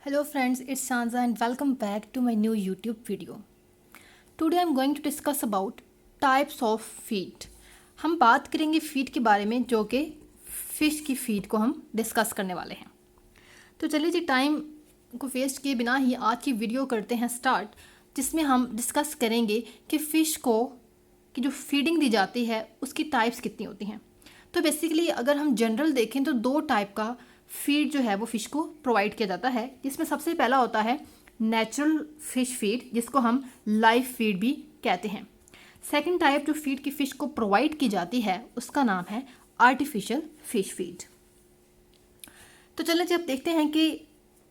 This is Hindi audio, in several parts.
Hello friends, it's Sanza and welcome back to my new YouTube video. Today I'm going to discuss about types of feed. हम बात करेंगे फीड के बारे में जो कि फ़िश की फीड को हम डिस्कस करने वाले हैं। तो चलिए जी टाइम को वेस्ट किए बिना ही आज की वीडियो करते हैं स्टार्ट, जिसमें हम डिस्कस करेंगे कि फ़िश को की जो फीडिंग दी जाती है उसकी टाइप्स कितनी होती हैं। तो बेसिकली अगर हम जनरल देखें तो दो टाइप का फीड जो है वो फ़िश को प्रोवाइड किया जाता है, जिसमें सबसे पहला होता है नेचुरल फ़िश फीड, जिसको हम लाइव फीड भी कहते हैं। सेकंड टाइप जो फीड की फ़िश को प्रोवाइड की जाती है उसका नाम है आर्टिफिशियल फ़िश फीड। तो चलिए जब देखते हैं कि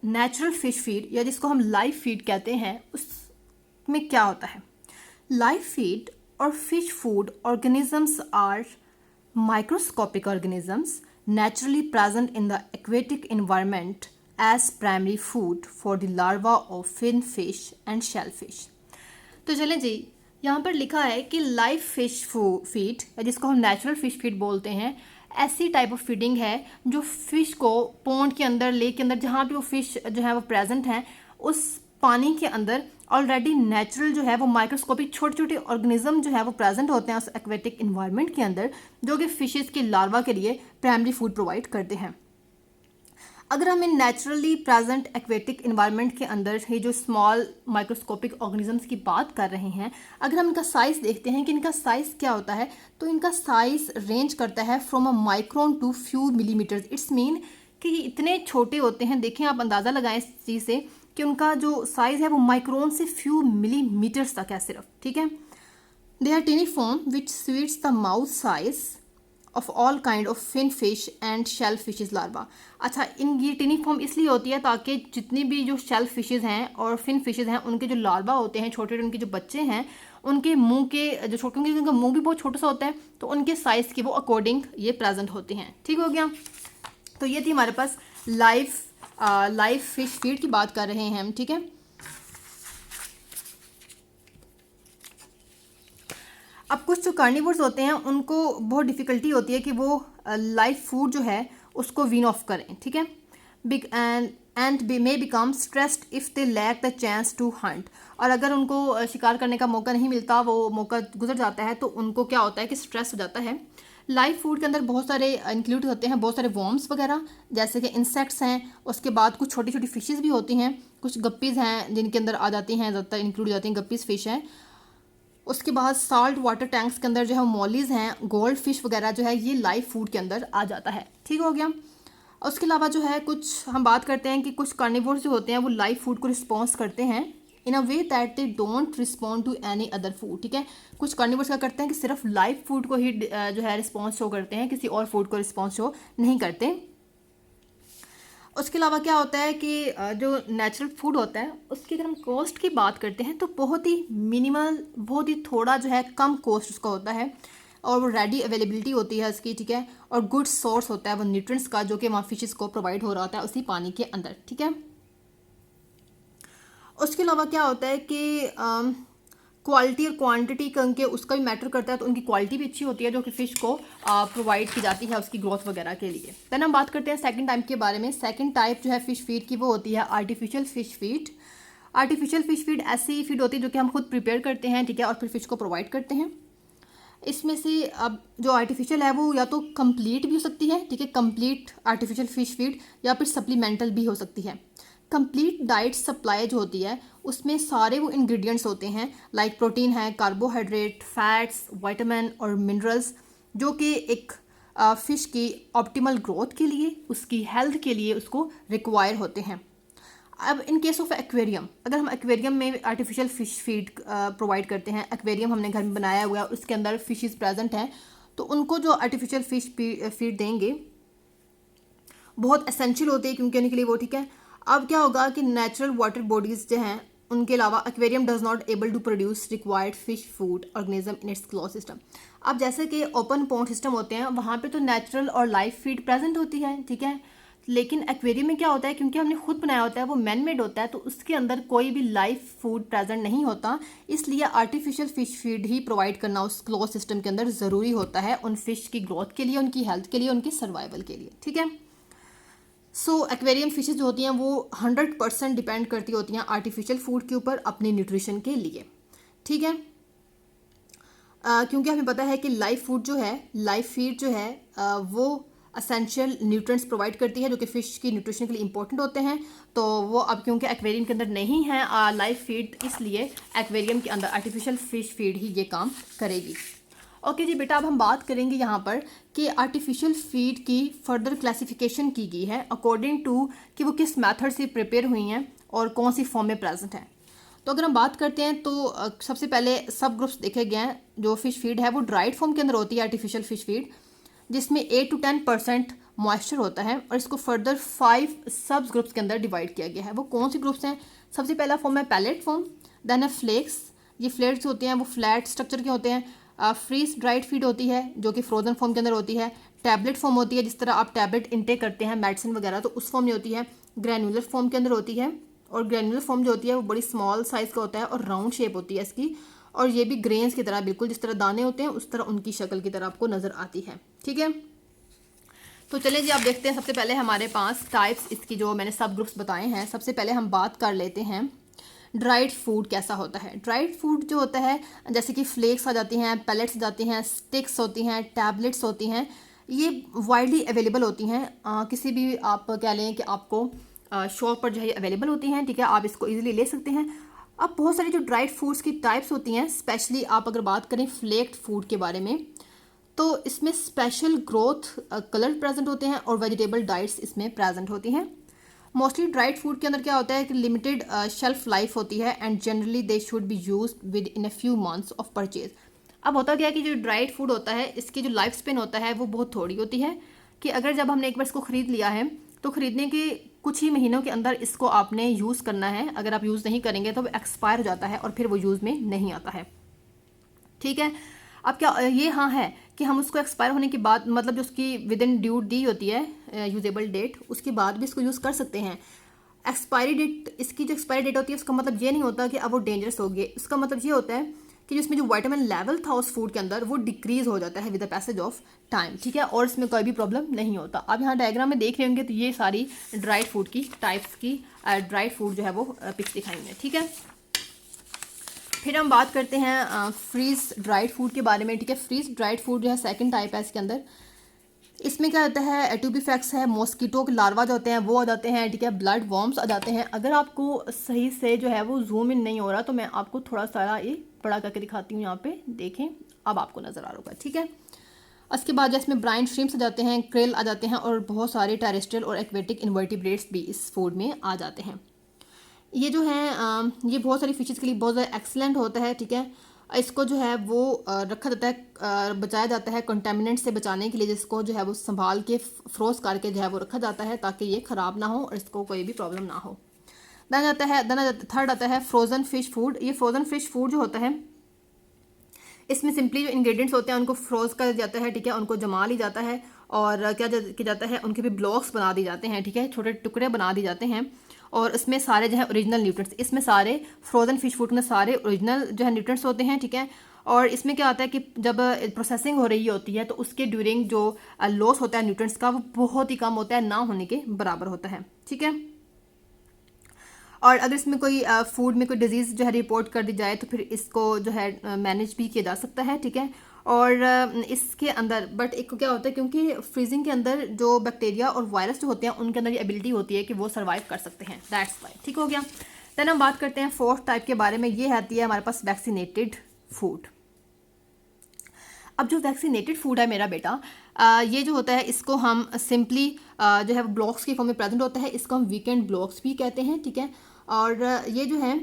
नेचुरल फ़िश फीड या जिसको हम लाइव फीड कहते हैं उसमें क्या होता है। लाइव फीड और fish food organisms are microscopic organisms naturally present in the aquatic environment as primary food for the larva of fin fish and shellfish। तो चलें जी, यहाँ पर लिखा है कि लाइव फिश फीड या जिसको हम नेचुरल फिश फीड बोलते हैं, ऐसी टाइप ऑफ फीडिंग है जो फिश को पॉन्ड के अंदर, लेक के अंदर, जहाँ भी वो फिश जो है वो प्रेजेंट हैं, उस पानी के अंदर ऑलरेडी नेचुरल जो है वो माइक्रोस्कोपिक छोटे छोटे ऑर्गेनिज्म जो है वो प्रेजेंट होते हैं उस एक्वेटिक इन्वायरमेंट के अंदर, जो कि फिशेस के लार्वा के लिए प्राइमरी फूड प्रोवाइड करते हैं। अगर हम इन नेचुरली प्रेजेंट एक्वेटिक इन्वायरमेंट के अंदर ये जो स्मॉल माइक्रोस्कोपिक ऑर्गेनिजम्स की बात कर रहे हैं, अगर हम इनका साइज़ देखते हैं कि इनका साइज़ क्या होता है, तो इनका साइज़ रेंज करता है from a micron to few millimetres. It's mean कि ये इतने छोटे होते हैं। देखें, आप अंदाज़ा लगाएं इस चीज़ से कि उनका जो साइज़ है वो माइक्रोन से फ्यू मिलीमीटर्स तक है सिर्फ, ठीक है। They are tiny form which suits the mouth size of all kind of fin fish and shell fishes larva. अच्छा, इन ये टिनी फॉर्म इसलिए होती है ताकि जितनी भी जो शेल फिशेज हैं और फिन फिशेज हैं उनके जो लार्वा होते हैं, छोटे छोटे उनके जो बच्चे हैं, उनके मुंह के जो छोटे, क्योंकि उनका मुंह भी बहुत छोटा सा होता है, तो उनके साइज़ के वो अकॉर्डिंग ये प्रेजेंट होते हैं। ठीक हो गया। तो ये थी हमारे पास लाइव फिश फीड की बात कर रहे हैं हम, ठीक है। अब कुछ जो कार्निवोर्स होते हैं उनको बहुत डिफ़िकल्टी होती है कि वो लाइव फूड जो है उसको वीन ऑफ करें, ठीक है। Big and may become stressed if they lack the chance to hunt. और अगर उनको शिकार करने का मौका नहीं मिलता, वो मौका गुजर जाता है, तो उनको क्या होता है कि स्ट्रेस हो जाता है। लाइव फूड के अंदर बहुत सारे इंक्लूड होते हैं, बहुत सारे वॉर्म्स वगैरह, जैसे कि इंसेक्ट्स हैं। उसके बाद कुछ छोटी छोटी फिशेस भी होती हैं, कुछ गप्पीज़ हैं जिनके अंदर आ जाती हैं, ज़्यादातर इंक्लूड हो जाती हैं गप्पीज़ फिश हैं। उसके बाद साल्ट वाटर टैंक्स के अंदर जो है मॉलीज हैं, गोल्ड फिश वगैरह जो है ये लाइव फूड के अंदर आ जाता है। ठीक हो गया। उसके अलावा जो है कुछ हम बात करते हैं कि कुछ कार्निवोर्स जो होते हैं वो लाइव फूड को रिस्पॉन्स करते हैं in a way that they don't respond to any other food. ठीक है, कुछ कार्निवोर्स क्या करते हैं कि सिर्फ लाइव फूड को ही जो है रिस्पॉन्स शो करते हैं, किसी और फूड को रिस्पॉन्स शो नहीं करते। उसके अलावा क्या होता है कि जो नेचुरल फूड होता है उसकी अगर हम कॉस्ट की बात करते हैं तो बहुत ही मिनिमल, बहुत ही थोड़ा जो है कम कॉस्ट उसका होता है, और वो रेडी अवेलेबिलिटी होती है उसकी, ठीक है। और गुड सोर्स होता है वो न्यूट्रिएंट्स का, जो कि वहाँ फिशेस को प्रोवाइड हो रहा होता है उसी पानी के अंदर, ठीक है। उसके अलावा क्या होता है कि क्वालिटी और क्वांटिटी करके उसका भी मैटर करता है, तो उनकी क्वालिटी भी अच्छी होती है जो कि फ़िश को प्रोवाइड की जाती है उसकी ग्रोथ वगैरह के लिए। देन हम बात करते हैं सेकंड टाइप के बारे में। सेकंड टाइप जो है फ़िश फीड की वो होती है artificial fish feed. Artificial fish feed ऐसी फीड होती है जो कि हम खुद प्रिपेयर करते हैं, ठीक है, और फिर फ़िश को प्रोवाइड करते हैं। इसमें से अब जो आर्टिफिशियल है वो या तो कंप्लीट भी हो सकती है, ठीक है, कंप्लीट आर्टिफिशियल फ़िश फीड, या फिर सप्लीमेंटल भी हो सकती है। कंप्लीट डाइट सप्लाई जो होती है उसमें सारे वो इंग्रेडिएंट्स होते हैं, लाइक प्रोटीन है, कार्बोहाइड्रेट, फैट्स, विटामिन और मिनरल्स, जो कि एक फ़िश की ऑप्टिमल ग्रोथ के लिए, उसकी हेल्थ के लिए उसको रिक्वायर होते हैं। अब इन केस ऑफ एक्वेरियम, अगर हम एक्वेरियम में आर्टिफिशियल फ़िश फीड प्रोवाइड करते हैं, एक्वेरियम हमने घर में बनाया हुआ है, उसके अंदर फिशेस प्रेजेंट हैं, तो उनको जो आर्टिफिशियल फ़िश फीड देंगे बहुत एसेंशियल होते हैं क्योंकि उनके लिए वो, ठीक है। अब क्या होगा कि नेचुरल वाटर बॉडीज़ जो हैं उनके अलावा aquarium does not able to produce required fish food organism in its close system. अब जैसे कि ओपन पॉन्ड सिस्टम होते हैं, वहाँ पे तो नेचुरल और लाइव फीड प्रेजेंट होती है, ठीक है। लेकिन एक्वेरियम में क्या होता है, क्योंकि हमने खुद बनाया होता है, वो मैन मेड होता है, तो उसके अंदर कोई भी लाइव फूड प्रेजेंट नहीं होता, इसलिए आर्टिफिशियल फिश फीड ही प्रोवाइड करना उस क्लोज सिस्टम के अंदर ज़रूरी होता है उन फिश की ग्रोथ के लिए, उनकी हेल्थ के लिए, उनकी सर्वाइवल के लिए, ठीक है। सो एक्वेरियम फिशेज जो होती हैं वो 100% डिपेंड करती होती हैं आर्टिफिशियल फूड के ऊपर अपने न्यूट्रिशन के लिए, ठीक है। क्योंकि हमें पता है कि लाइव फूड जो है, लाइव फीड जो है वो असेंशियल न्यूट्रिएंट्स प्रोवाइड करती है जो कि फ़िश की न्यूट्रिशन के लिए इंपॉर्टेंट होते हैं। तो वो अब क्योंकि एक्वेरियम के अंदर नहीं है लाइव फीड, इसलिए एक्वेरियम के अंदर आर्टिफिशियल फ़िश फीड ही ये काम करेगी। ओके जी बेटा, अब हम बात करेंगे यहाँ पर कि आर्टिफिशियल फीड की फर्दर क्लासिफिकेशन की गई है अकॉर्डिंग टू कि वो किस मेथड से प्रिपेयर हुई हैं और कौन सी फॉर्म में प्रेजेंट है। तो अगर हम बात करते हैं तो सबसे पहले सब ग्रुप्स देखे गए हैं। जो फिश फीड है वो ड्राइड फॉर्म के अंदर होती है आर्टिफिशियल फिश फीड, जिसमें 8 to 10% मॉइस्चर होता है, और इसको फर्दर 5 सब ग्रुप्स के अंदर डिवाइड किया गया है। वो कौन से ग्रुप्स हैं? सबसे पहला फॉर्म है पैलेट फॉर्म, देन है फ्लेक्स। ये फ्लेक्स होते हैं वो फ्लैट स्ट्रक्चर के होते हैं। फ्रीज ड्राइड फीड होती है जो कि फ्रोजन फॉर्म के अंदर होती है। टैबलेट फॉर्म होती है, जिस तरह आप टैबलेट इंटेक करते हैं मेडिसिन वगैरह, तो उस फॉर्म में होती है। ग्रैनुलर फॉर्म के अंदर होती है, और ग्रैनुलर फॉर्म जो होती है वो बड़ी स्मॉल साइज़ का होता है और राउंड शेप होती है इसकी, और ये भी ग्रेन्स की तरह बिल्कुल जिस तरह दाने होते हैं उस तरह उनकी शक्ल की तरह आपको नज़र आती है, ठीक है। तो चलिए जी, आप देखते हैं सबसे पहले हमारे पास टाइप्स इसकी जो मैंने सब ग्रुप्स बताए हैं। सबसे पहले हम बात कर लेते हैं ड्राइड फूड कैसा होता है। ड्राइड फूड जो होता है जैसे कि फ्लेक्स आ जाती हैं, पैलेट्स आ जाती हैं, स्टिक्स होती हैं, टैबलेट्स होती हैं, ये वाइडली अवेलेबल होती हैं। किसी भी आप कह लें कि आपको शॉप पर जो है अवेलेबल होती हैं, ठीक है, आप इसको इजीली ले सकते हैं। अब बहुत सारी जो ड्राइड फूड्स की टाइप्स होती हैं, स्पेशली आप अगर बात करें फ्लेक्ड फूड के बारे में, तो इसमें स्पेशल ग्रोथ कलर प्रेजेंट होते हैं और वेजिटेबल डाइट्स इसमें प्रेजेंट होती हैं। मोस्टली ड्राइड फूड के अंदर क्या होता है कि लिमिटेड शेल्फ लाइफ होती है and generally they should be use with in a few months of purchase. अब होता क्या है कि जो ड्राइड फूड होता है इसकी जो लाइफ स्पेन होता है वो बहुत थोड़ी होती है, कि अगर जब हमने एक बार इसको ख़रीद लिया है तो ख़रीदने के कुछ ही महीनों के अंदर इसको आपने यूज़ करना है। अगर आप यूज़ नहीं करेंगे तो वो एक्सपायर हो जाता है और फिर वो यूज़ में नहीं आता है, ठीक है। अब क्या ये हाँ है कि हम उसको एक्सपायर होने के बाद, मतलब जो उसकी विद इन ड्यू दी होती है यूजेबल डेट, उसके बाद भी इसको यूज़ कर सकते हैं। एक्सपायरी डेट, इसकी जो एक्सपायरी डेट होती है उसका मतलब ये नहीं होता कि अब वो डेंजरस हो गए। उसका मतलब ये होता है कि जिसमें जो विटामिन लेवल था उस फूड के अंदर वो डिक्रीज हो जाता है with the passage of time, ठीक है, और इसमें कोई भी प्रॉब्लम नहीं होता। अब यहाँ डायग्राम में देख रहे होंगे तो ये सारी ड्राइड फूड की टाइप्स की ड्राइड फूड जो है वो पिक्स दिखाई हैं, ठीक है। फिर हम बात करते हैं फ्रीज ड्राइड फूड के बारे में, ठीक है। फ्रीज ड्राइड फूड जो है सेकंड टाइप है इसके अंदर। इसमें क्या होता है, ट्यूबिफेक्स है, मॉस्किटो के लार्वा जो होते हैं वो आ जाते हैं, ठीक है, ब्लड वॉर्म्स आ जाते हैं। अगर आपको सही से जो है वो जूम इन नहीं हो रहा तो मैं आपको थोड़ा सा ये बड़ा करके दिखाती हूँ, यहाँ पे देखें, अब आपको नज़र आ रहा होगा, ठीक है। उसके बाद इसमें ब्राइन श्रिम्प्स आ जाते हैं, क्रिल आ जाते हैं, और बहुत सारे टेरेस्ट्रियल और एक्वेटिक इन्वर्टिब्रेट्स भी इस फूड में आ जाते हैं। ये जो है ये बहुत सारी फिशेज़ के लिए बहुत ज़्यादा एक्सलेंट होता है, ठीक है। इसको जो है वो रखा जाता है, बचाया जाता है कंटेमिनेंट से बचाने के लिए, जिसको जो है वो संभाल के फ्रोज करके जो है वो रखा जाता है ताकि ये ख़राब ना हो और इसको कोई भी प्रॉब्लम ना हो। देन थर्ड आता है फ्रोज़न फिश फूड। ये फ्रोज़न फिश फूड जो होता है इसमें सिंपली जो इंग्रेडिएंट्स होते हैं उनको फ्रोज कर जाता है, ठीक है, उनको जमा ली जाता है और क्या किया जाता है, उनके भी ब्लॉक्स बना दिए जाते हैं, ठीक है, छोटे टुकड़े बना दिए जाते हैं, और इसमें सारे जो है ओरिजिनल न्यूट्रिएंट्स, इसमें सारे फ्रोज़न फिश फूड में सारे ओरिजिनल जो है न्यूट्रिएंट्स होते हैं, ठीक है। और इसमें क्या होता है कि जब प्रोसेसिंग हो रही होती है तो उसके ड्यूरिंग जो लॉस होता है न्यूट्रिएंट्स का वो बहुत ही कम होता है, ना होने के बराबर होता है, ठीक है। और अगर इसमें कोई फूड में कोई डिजीज़ जो है रिपोर्ट कर दी जाए तो फिर इसको जो है मैनेज भी किया जा सकता है, ठीक है। और इसके अंदर बट एक क्या होता है, क्योंकि फ्रीजिंग के अंदर जो बैक्टीरिया और वायरस जो होते हैं उनके अंदर ये एबिलिटी होती है कि वो सर्वाइव कर सकते हैं, दैट्स वाई, ठीक हो गया। देन हम बात करते हैं फोर्थ टाइप के बारे में। ये आती है हमारे पास वैक्सीनेटेड फूड। अब जो वैक्सीनेटेड फूड है मेरा बेटा, ये जो होता है इसको हम सिंपली जो है ब्लॉक्स के फॉर्म में प्रेजेंट होता है, इसको हम वीकेंड ब्लॉक्स भी कहते हैं, ठीक है। और ये जो है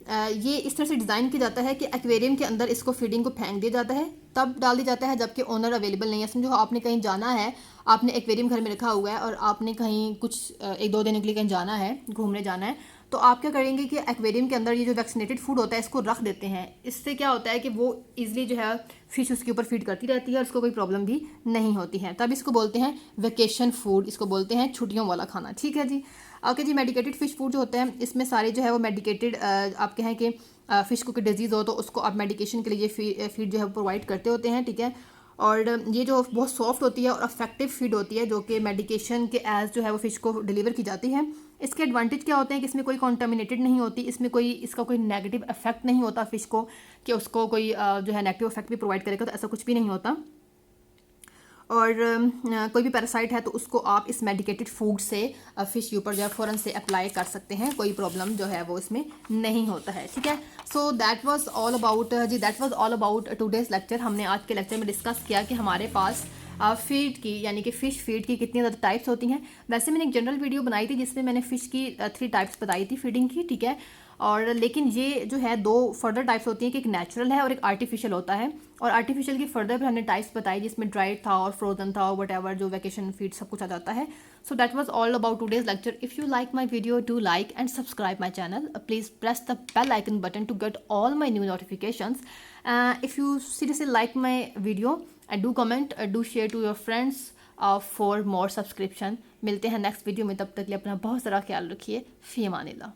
ये इस तरह से डिज़ाइन किया जाता है कि एक्वेरियम के अंदर इसको फीडिंग को फेंक दिया जाता है, तब डाल दिया जाता है जबकि ओनर अवेलेबल नहीं है। समझो आपने कहीं जाना है, आपने एक्वेरियम घर में रखा हुआ है और आपने कहीं कुछ 1-2 दिन के लिए कहीं जाना है, घूमने जाना है, तो आप क्या करेंगे कि एक्वेरियम के अंदर ये जो वैक्सीनेटेड फूड होता है इसको रख देते हैं। इससे क्या होता है कि वो ईजिली जो है फिश उसके ऊपर फीड करती रहती है और उसको कोई प्रॉब्लम भी नहीं होती है, तब इसको बोलते हैं वेकेशन फूड, इसको बोलते हैं छुट्टियों वाला खाना, ठीक है जी। ओके जी। मेडिकेटेड फिश फूड जो होता है इसमें सारे जो है वो मेडिकेटेड, आप कहें कि फ़िश को कोई डिजीज़ हो तो उसको आप मेडिकेशन के लिए फीड जो है प्रोवाइड करते होते हैं, ठीक है। और ये जो बहुत सॉफ्ट होती है और अफेक्टिव फीड होती है जो कि मेडिकेशन के एज जो है वो फ़िश को डिलीवर की जाती है। इसके एडवांटेज क्या होते हैं कि इसमें कोई कॉन्टामिनेटेड नहीं होती, इसमें कोई इसका कोई नेगेटिव इफेक्ट नहीं होता फ़िश को कि उसको कोई जो है नेगेटिव इफेक्ट भी प्रोवाइड करेगा, तो ऐसा कुछ भी नहीं होता। और कोई भी पैरासाइट है तो उसको आप इस मेडिकेटेड फूड से फ़िश के ऊपर जो है फ़ौरन से अप्लाई कर सकते हैं, कोई प्रॉब्लम जो है वो इसमें नहीं होता है। ठीक है, so that was all about that was all about today's lecture. हमने आज के लेक्चर में डिस्कस किया कि हमारे पास फीड की यानी कि फ़िश फीड की कितनी ज़्यादा टाइप्स होती हैं। वैसे मैंने एक जनरल वीडियो बनाई थी जिसमें मैंने फ़िश की 3 टाइप्स बताई थी फीडिंग की। ठीक है, और लेकिन ये जो है 2 फर्दर टाइप्स होती हैं कि एक नेचुरल है और एक आर्टिफिशियल होता है। और आर्टिफिशियल की फर्दर भी हमने टाइप्स बताई जिसमें ड्राइड था और फ्रोजन था और वट जो वैकेशन फीड सब कुछ आ जाता है। So that was all about today's lecture. If you like my video do like and subscribe my channel, please press the bell icon button to get all my new notifications. If you seriously like my video do comment, do share to your friends for more subscription. मिलते हैं नेक्स्ट वीडियो में, तब तक के लिए अपना बहुत सारा ख्याल रखिए। फ़ी अमानिल्लाह।